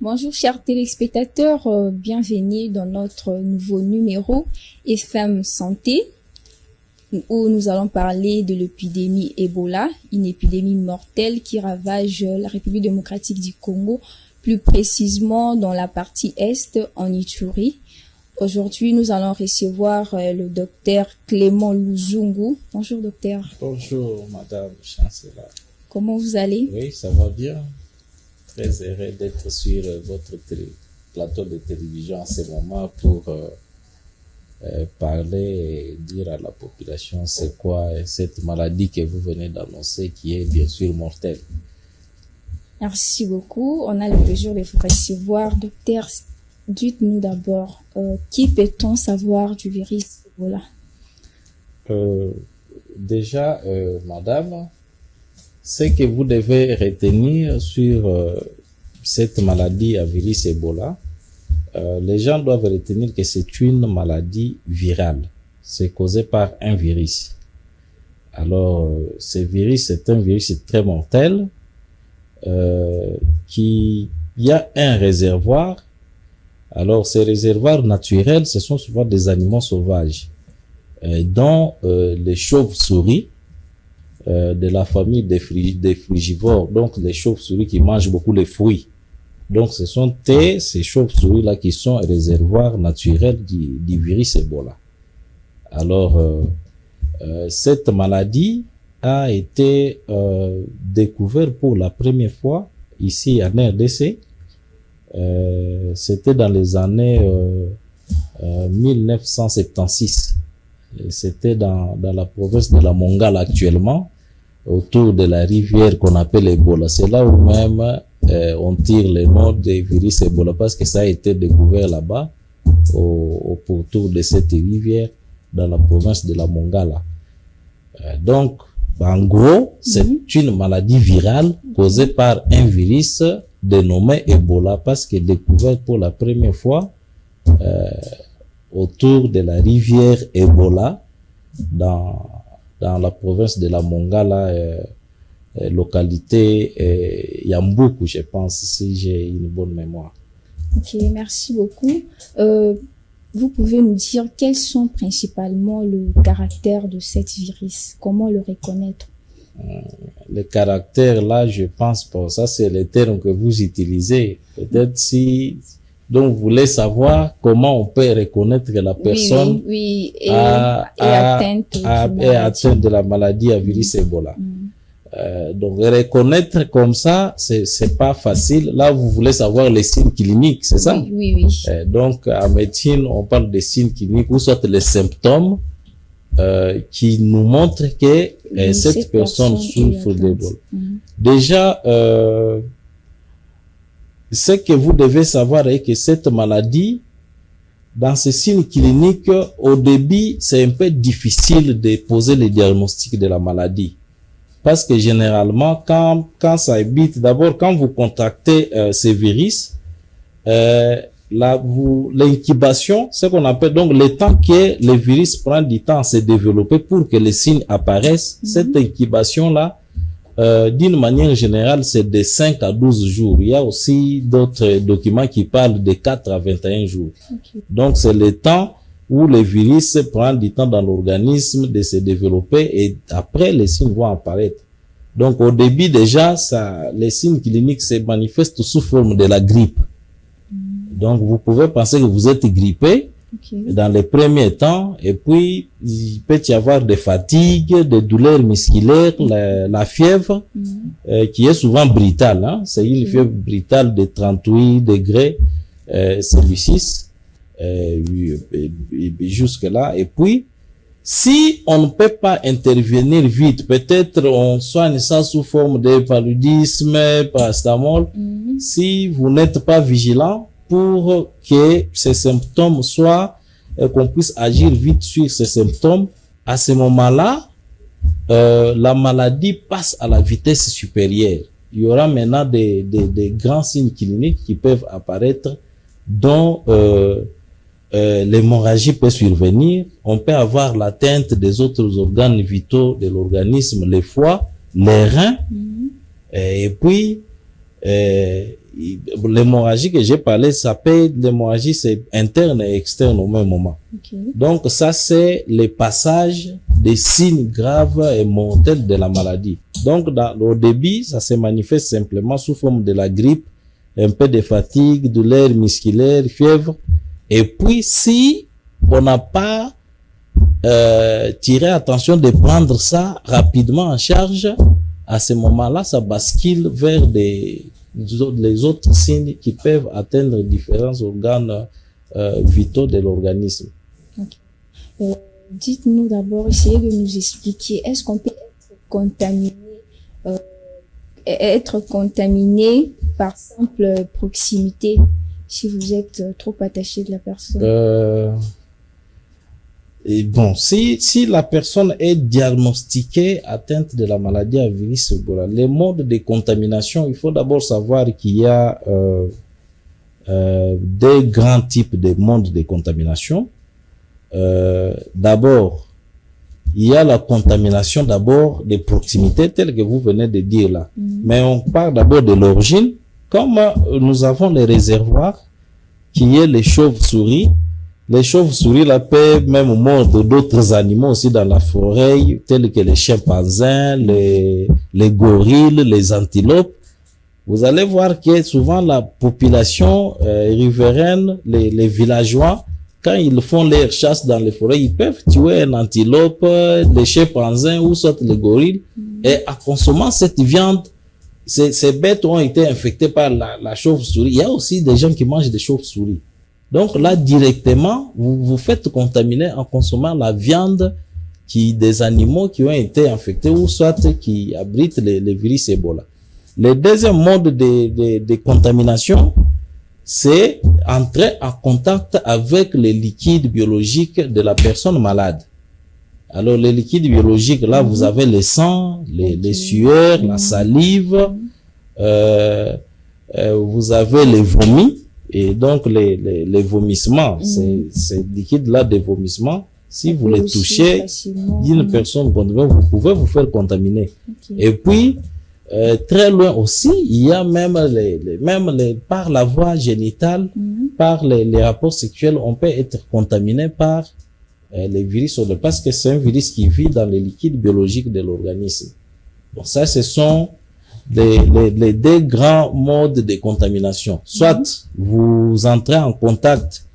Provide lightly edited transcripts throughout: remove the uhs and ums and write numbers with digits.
Bonjour chers téléspectateurs, bienvenue dans notre nouveau numéro FM Santé où nous allons parler de l'épidémie Ebola, une épidémie mortelle qui ravage la République démocratique du Congo, plus précisément dans la partie est en Ituri. Aujourd'hui, nous allons recevoir le docteur Clément Luzungu. Bonjour docteur. Bonjour madame Chancela. Comment vous allez? Oui, ça va bien. Très heureux d'être sur votre plateau de télévision en ce moment pour parler et dire à la population c'est quoi cette maladie que vous venez d'annoncer qui est bien sûr mortelle. Merci beaucoup. On a le plaisir de vous recevoir. Docteur, dites-nous d'abord, qui peut-on savoir du virus Ebola? Déjà, madame, ce que vous devez retenir sur cette maladie à virus Ebola, les gens doivent retenir que c'est une maladie virale. C'est causé par un virus. Alors, ce virus, c'est un virus très mortel il y a un réservoir. Alors, ces réservoirs naturels, ce sont souvent des animaux sauvages, dont les chauves-souris, de la famille des frugivores, donc les chauves-souris qui mangent beaucoup les fruits. Donc ce sont ces chauves-souris-là qui sont réservoirs naturels du virus Ebola. Alors, cette maladie a été découverte pour la première fois ici en RDC. C'était dans les années 1976. C'était dans la province de la Mongala actuellement, autour de la rivière qu'on appelle Ebola. C'est là où même on tire le nom des virus Ebola parce que ça a été découvert là-bas, au pourtour de cette rivière, dans la province de la Mongala. Donc, en gros, c'est une maladie virale causée par un virus dénommé Ebola parce qu'il est découvert pour la première fois autour de la rivière Ebola dans la province de la Mongala, localité Yamboukou, je pense, si j'ai une bonne mémoire. Ok, merci beaucoup. Vous pouvez nous dire quels sont principalement le caractère de cet virus? Comment le reconnaître? Le caractère, là, je pense pas. Ça, c'est le terme que vous utilisez. Peut-être donc, vous voulez savoir comment on peut reconnaître que la personne est atteinte de la maladie à virus Ebola. Donc, reconnaître comme ça, c'est pas facile. Là, vous voulez savoir les signes cliniques, c'est ça? Oui. Donc, en médecine, on parle des signes cliniques ou soit les symptômes qui nous montrent que cette personne souffre d'Ebola. Déjà, ce que vous devez savoir est que cette maladie, dans ces signes cliniques, au début, c'est un peu difficile de poser le diagnostic de la maladie. Parce que généralement, quand ça habite, d'abord, quand vous contactez ces virus, l'incubation, ce qu'on appelle donc le temps que le virus prend du temps à se développer pour que les signes apparaissent, cette incubation-là, d'une manière générale, c'est de 5 à 12 jours. Il y a aussi d'autres documents qui parlent de 4 à 21 jours. Donc, c'est le temps où le virus prend du temps dans l'organisme de se développer et après, les signes vont apparaître. Donc, au début, déjà, les signes cliniques se manifestent sous forme de la grippe. Donc, vous pouvez penser que vous êtes grippé dans les premiers temps, et puis il peut y avoir des fatigues, des douleurs musculaires, la fièvre, qui est souvent brutale, hein. C'est une fièvre brutale de 38 degrés Celsius, jusque là. Et puis, si on ne peut pas intervenir vite, peut-être on soigne ça sous forme de paludisme, paracétamol. Si vous n'êtes pas vigilant, pour que ces symptômes soient, qu'on puisse agir vite sur ces symptômes, à ce moment-là, la maladie passe à la vitesse supérieure. Il y aura maintenant des grands signes cliniques qui peuvent apparaître, dont l'hémorragie peut survenir. On peut avoir l'atteinte des autres organes vitaux de l'organisme, les foies, les reins, et puis l'hémorragie que j'ai parlé, ça peut, l'hémorragie, c'est interne et externe au même moment. Ok. Donc, ça, c'est le passage des signes graves et mortels de la maladie. Donc, au début, ça se manifeste simplement sous forme de la grippe, un peu de fatigue, douleur musculaire, fièvre. Et puis, si on n'a pas tiré attention de prendre ça rapidement en charge, à ce moment-là, ça bascule vers les autres signes qui peuvent atteindre différents organes vitaux de l'organisme. Okay. Dites-nous d'abord, essayez de nous expliquer, est-ce qu'on peut être contaminé par simple proximité si vous êtes trop attaché de la personne? Et bon, si la personne est diagnostiquée atteinte de la maladie à virus Ebola, les modes de contamination, il faut d'abord savoir qu'il y a des grands types de modes de contamination. D'abord, il y a la contamination d'abord des proximités telles que vous venez de dire là. Mais on parle d'abord de l'origine. Comme nous avons les réservoirs, qui est les chauves-souris. Les chauves-souris là peuvent même mordre d'autres animaux aussi dans la forêt, tels que les chimpanzés, les gorilles, les antilopes. Vous allez voir que souvent la population riveraine, les villageois, quand ils font leur chasse dans les forêts, ils peuvent tuer un antilope, des chimpanzés ou soit les gorilles. Et en consommant cette viande, ces bêtes ont été infectées par la chauve-souris. Il y a aussi des gens qui mangent des chauves-souris. Donc là, directement, vous vous faites contaminer en consommant la viande des animaux qui ont été infectés ou soit qui abritent les virus Ebola. Le deuxième mode de contamination, c'est entrer en contact avec les liquides biologiques de la personne malade. Alors, les liquides biologiques, là, vous avez le sang, les sueurs, la salive, vous avez les vomis. Et donc, les vomissements, ces liquides-là des vomissements, si vous les touchez d'une personne contaminée, vous pouvez vous faire contaminer. Okay. Et puis, très loin aussi, il y a même par la voie génitale, par les rapports sexuels, on peut être contaminé par les virus, parce que c'est un virus qui vit dans les liquides biologiques de l'organisme. Donc ça, ce sont les deux grands modes de contamination. Soit vous entrez en contact,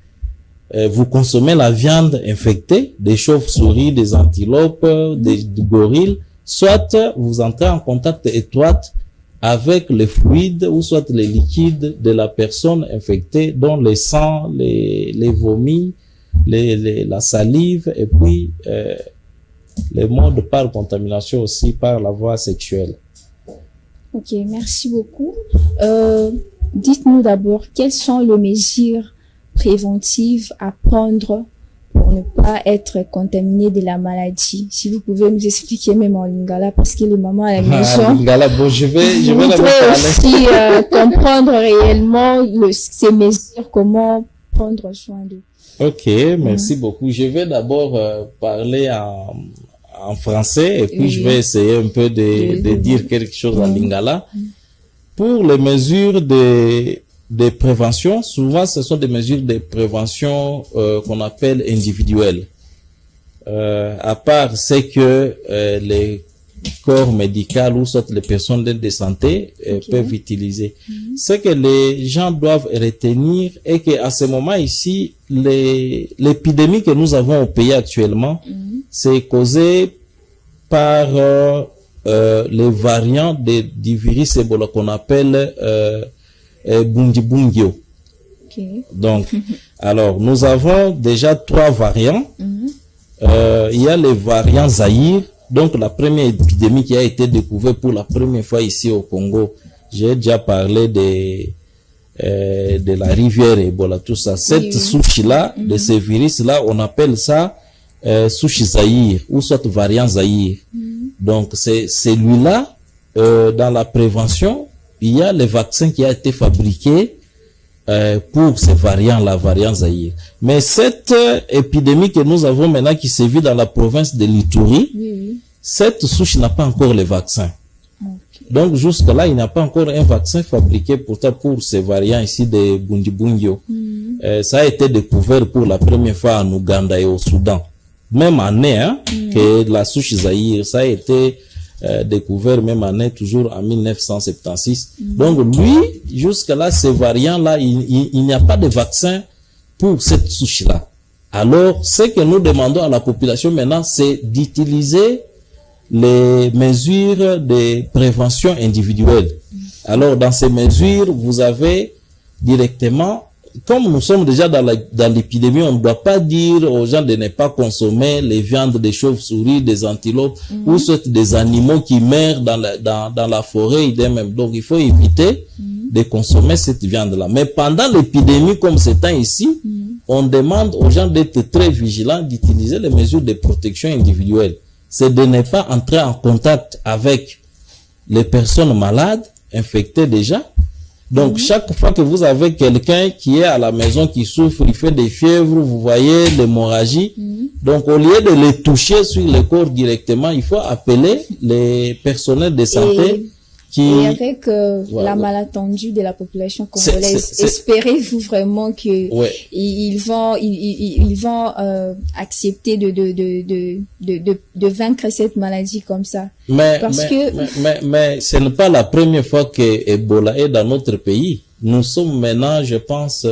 vous consommez la viande infectée, des chauves-souris, des antilopes, des gorilles, soit vous entrez en contact étroit avec les fluides ou soit les liquides de la personne infectée, dont le sang, les vomis, la salive, et puis les modes par contamination aussi par la voie sexuelle. Ok, merci beaucoup. Dites-nous d'abord quelles sont les mesures préventives à prendre pour ne pas être contaminé de la maladie. Si vous pouvez nous expliquer même en lingala, parce que les mamans à la maison. Lingala, bon, je vais aussi comprendre réellement ces mesures, comment prendre soin d'eux. Ok, merci beaucoup. Je vais d'abord parler en français et puis je vais essayer un peu de dire quelque chose en lingala. Pour les mesures de prévention, souvent ce sont des mesures de prévention qu'on appelle individuelles. À part c'est que les corps médicaux ou soit les personnes de santé peuvent utiliser. Ce que les gens doivent retenir est qu'à ce moment ici, l'épidémie que nous avons au pays actuellement, c'est causé par les variants du virus Ebola qu'on appelle Bundibugyo. Okay. Donc, alors, nous avons déjà 3 variants. Il y a les variants Zaïre. Donc, la première épidémie qui a été découverte pour la première fois ici au Congo, j'ai déjà parlé de la rivière Ebola, tout ça. Cette souche-là, de ce virus-là, on appelle ça souche Zaïre, ou soit variant Zaïre. Donc, c'est celui-là, dans la prévention, il y a le vaccin qui a été fabriqué pour ces variants, la variant Zaïre. Mais cette épidémie que nous avons maintenant qui sévit dans la province de l'Ituri, cette souche n'a pas encore le vaccin. Donc, jusque-là, il n'y a pas encore un vaccin fabriqué pourtant pour ces variants ici de Bundibugyo. Ça a été découvert pour la première fois en Ouganda et au Soudan. Même année, hein, que la souche Zaïre, ça a été découvert même année, toujours en 1976. Donc, lui, jusque-là, ces variants-là, il n'y a pas de vaccin pour cette souche-là. Alors, ce que nous demandons à la population maintenant, c'est d'utiliser les mesures de prévention individuelle. Alors, dans ces mesures, vous avez directement, comme nous sommes déjà dans l'épidémie, on ne doit pas dire aux gens de ne pas consommer les viandes des chauves-souris, des antilopes, ou soit des animaux qui meurent dans la forêt même. Donc, il faut éviter de consommer cette viande-là. Mais pendant l'épidémie, comme c'est temps ici, on demande aux gens d'être très vigilants, d'utiliser les mesures de protection individuelle. C'est de ne pas entrer en contact avec les personnes malades, infectées déjà. Donc, chaque fois que vous avez quelqu'un qui est à la maison, qui souffre, il fait des fièvres, vous voyez l'hémorragie. Donc, au lieu de les toucher sur le corps directement, il faut appeler les personnels de santé. Et avec la malentendu de la population congolaise, espérez-vous vraiment que ils vont accepter de vaincre cette maladie comme ça? Mais ce n'est pas la première fois que Ebola est dans notre pays. Nous sommes maintenant, je pense,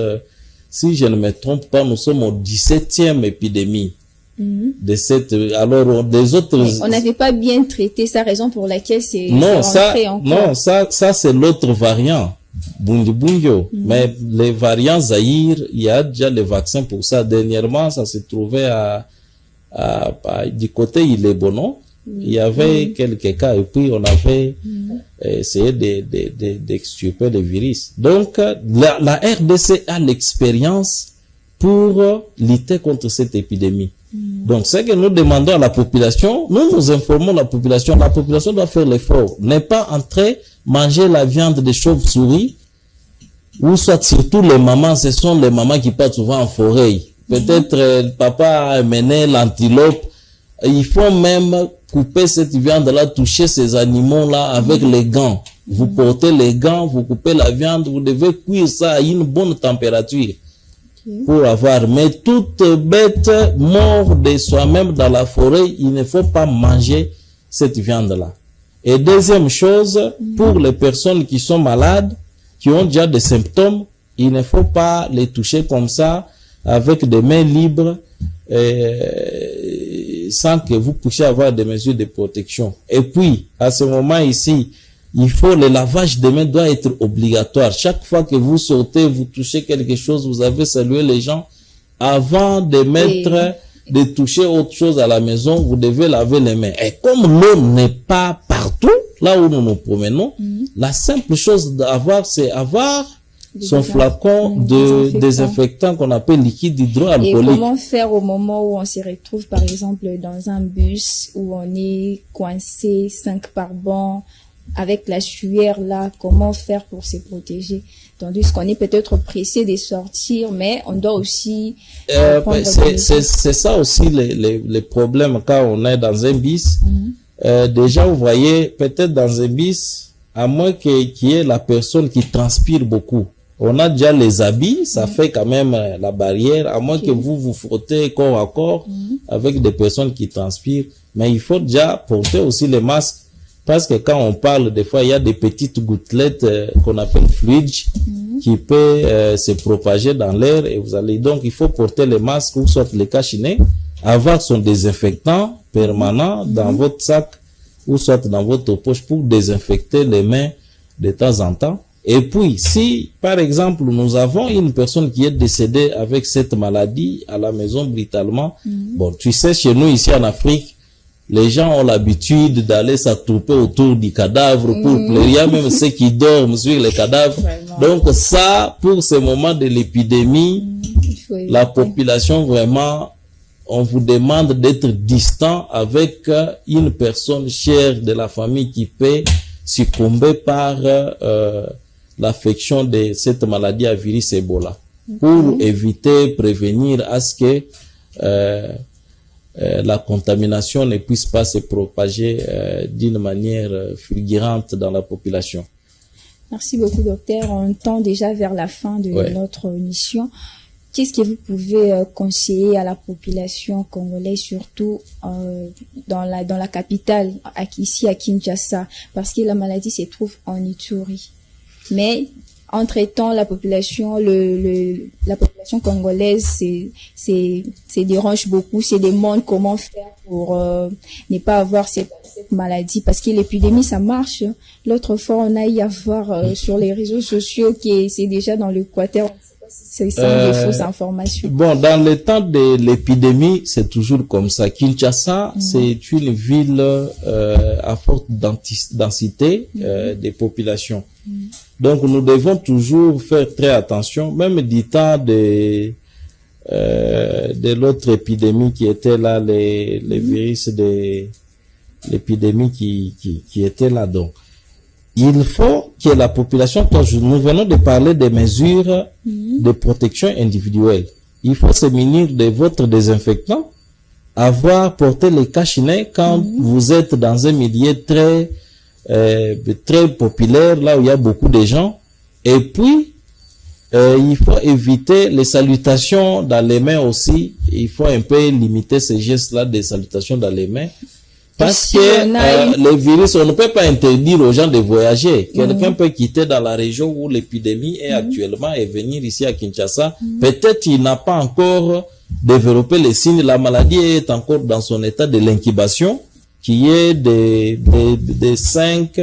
si je ne me trompe pas, nous sommes au 17e épidémie. De cette, alors des autres, on n'avait pas bien traité sa raison pour laquelle c'est ça c'est l'autre variant Bundibugyo. Mais les variants Zaïre, il y a déjà les vaccins pour ça. Dernièrement, ça se trouvait du côté Ilebono. Il y avait quelques cas et puis on avait essayé d'extirper le virus. Donc la RDC a l'expérience pour lutter contre cette épidémie. Donc, ce que nous demandons à la population, nous informons la population doit faire l'effort. Ne pas entrer, manger la viande des chauves-souris, ou soit surtout les mamans, ce sont les mamans qui partent souvent en forêt. Peut-être papa a amené l'antilope. Il faut même couper cette viande-là, toucher ces animaux-là avec les gants. Vous portez les gants, vous coupez la viande, vous devez cuire ça à une bonne température. Pour avoir, mais toute bête mort de soi-même dans la forêt, il ne faut pas manger cette viande-là. Et deuxième chose, pour les personnes qui sont malades, qui ont déjà des symptômes, il ne faut pas les toucher comme ça, avec des mains libres, sans que vous puissiez avoir des mesures de protection. Et puis, à ce moment ici, le lavage des mains doit être obligatoire. Chaque fois que vous sortez, vous touchez quelque chose, vous avez salué les gens. Avant de de toucher autre chose à la maison, vous devez laver les mains. Et comme l'eau n'est pas partout, là où nous nous promenons, la simple chose d'avoir, c'est avoir son flacon de désinfectant qu'on appelle liquide hydroalcoolique. Et comment faire au moment où on se retrouve, par exemple, dans un bus où on est coincé 5 par banc, avec la sueur là, comment faire pour se protéger? Tandis qu'on est peut-être pressé de sortir, mais on doit aussi... c'est ça aussi les problèmes quand on est dans un bus. Déjà, vous voyez, peut-être dans un bus, à moins qu'il y ait la personne qui transpire beaucoup. On a déjà les habits, ça fait quand même la barrière, à moins que vous frottez corps à corps avec des personnes qui transpirent. Mais il faut déjà porter aussi les masques. Parce que quand on parle, des fois, il y a des petites gouttelettes qu'on appelle fluides qui peuvent se propager dans l'air et vous allez... Donc, il faut porter les masques ou soit les cachinets, avoir son désinfectant permanent dans votre sac ou soit dans votre poche pour désinfecter les mains de temps en temps. Et puis, si, par exemple, nous avons une personne qui est décédée avec cette maladie à la maison brutalement, bon, tu sais, chez nous, ici en Afrique, les gens ont l'habitude d'aller s'attrouper autour du cadavre pour pleurer. Il y a même ceux qui dorment sur les cadavres. Vraiment. Donc ça, pour ce moment de l'épidémie, la population vraiment, on vous demande d'être distant avec une personne chère de la famille qui peut succomber par l'affection de cette maladie à virus Ebola. Pour éviter, prévenir à ce que la contamination ne puisse pas se propager d'une manière fulgurante dans la population. Merci beaucoup, docteur. On tend déjà vers la fin de notre mission. Qu'est-ce que vous pouvez conseiller à la population congolaise, surtout dans la capitale, ici à Kinshasa, parce que la maladie se trouve en Ituri. Mais entre-temps, la population congolaise se dérange beaucoup, se demande comment faire pour ne pas avoir cette maladie, parce que l'épidémie, ça marche. L'autre fois, on a eu à voir sur les réseaux sociaux que c'est déjà dans l'Équateur. C'est des fausses informations. Bon, dans le temps de l'épidémie, c'est toujours comme ça. Kinshasa, c'est une ville à forte densité des populations. Donc, nous devons toujours faire très attention, même du temps de l'autre épidémie qui était là, les virus de l'épidémie qui était là. Donc, il faut que la population, quand nous venons de parler des mesures de protection individuelle, il faut se munir de votre désinfectant, porter les cache-nez quand vous êtes dans un milieu très populaire, là où il y a beaucoup de gens. Et puis, il faut éviter les salutations dans les mains aussi. Il faut un peu limiter ces gestes-là des salutations dans les mains. Parce que les virus, on ne peut pas interdire aux gens de voyager. Quelqu'un peut quitter dans la région où l'épidémie est actuellement et venir ici à Kinshasa. Peut-être il n'a pas encore développé les signes. La maladie est encore dans son état de l'incubation, qui est de 5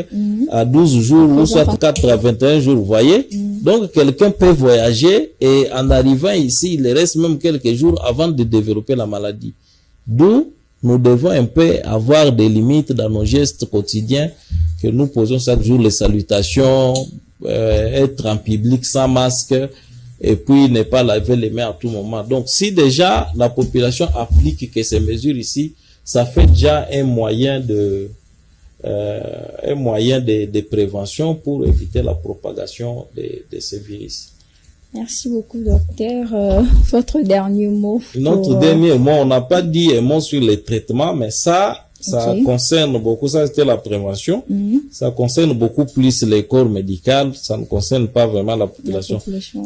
à 12 jours, ou soit 4 à 21 jours, vous voyez. Donc, quelqu'un peut voyager et en arrivant ici, il reste même quelques jours avant de développer la maladie. D'où nous devons un peu avoir des limites dans nos gestes quotidiens que nous posons chaque jour, les salutations, être en public sans masque et puis ne pas laver les mains à tout moment. Donc, si déjà la population applique que ces mesures ici, ça fait déjà un moyen de prévention pour éviter la propagation de ces virus. Merci beaucoup, docteur. Votre dernier mot. Notre dernier mot, on n'a pas dit un mot sur les traitements, mais ça concerne beaucoup, ça c'était la prévention. Ça concerne beaucoup plus les corps médicaux, ça ne concerne pas vraiment la population.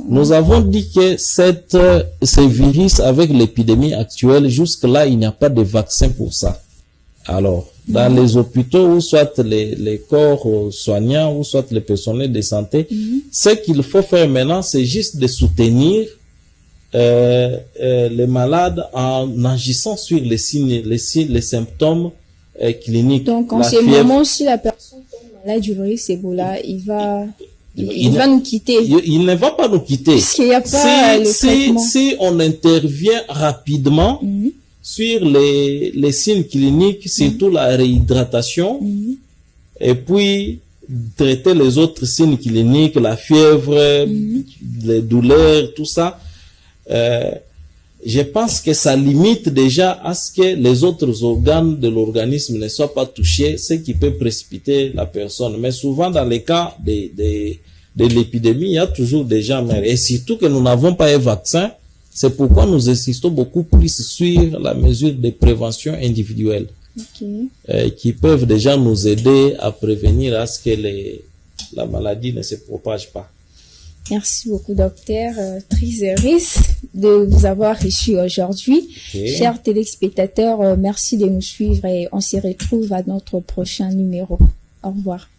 Nous avons dit que ces virus, avec l'épidémie actuelle, jusque-là, il n'y a pas de vaccin pour ça. Alors, dans les hôpitaux, ou soit les corps soignants, ou soit les personnels de santé, ce qu'il faut faire maintenant, c'est juste de soutenir les malades en agissant sur les signes, les symptômes cliniques. Donc, en ce moment, si la personne tombe malade du virus Ebola, il va nous quitter. Il ne va pas nous quitter. Parce qu'il n'y a pas le traitement. Si on intervient rapidement sur les signes cliniques, surtout la réhydratation, et puis traiter les autres signes cliniques, la fièvre, les douleurs, tout ça, je pense que ça limite déjà à ce que les autres organes de l'organisme ne soient pas touchés, ce qui peut précipiter la personne. Mais souvent, dans les cas de l'épidémie, il y a toujours des gens morts. Et surtout que nous n'avons pas un vaccin, c'est pourquoi nous insistons beaucoup plus sur la mesure de prévention individuelle, qui peuvent déjà nous aider à prévenir à ce que la maladie ne se propage pas. Merci beaucoup, docteur Trizeris, de vous avoir reçu aujourd'hui. Chers téléspectateurs, merci de nous suivre et on se retrouve à notre prochain numéro. Au revoir.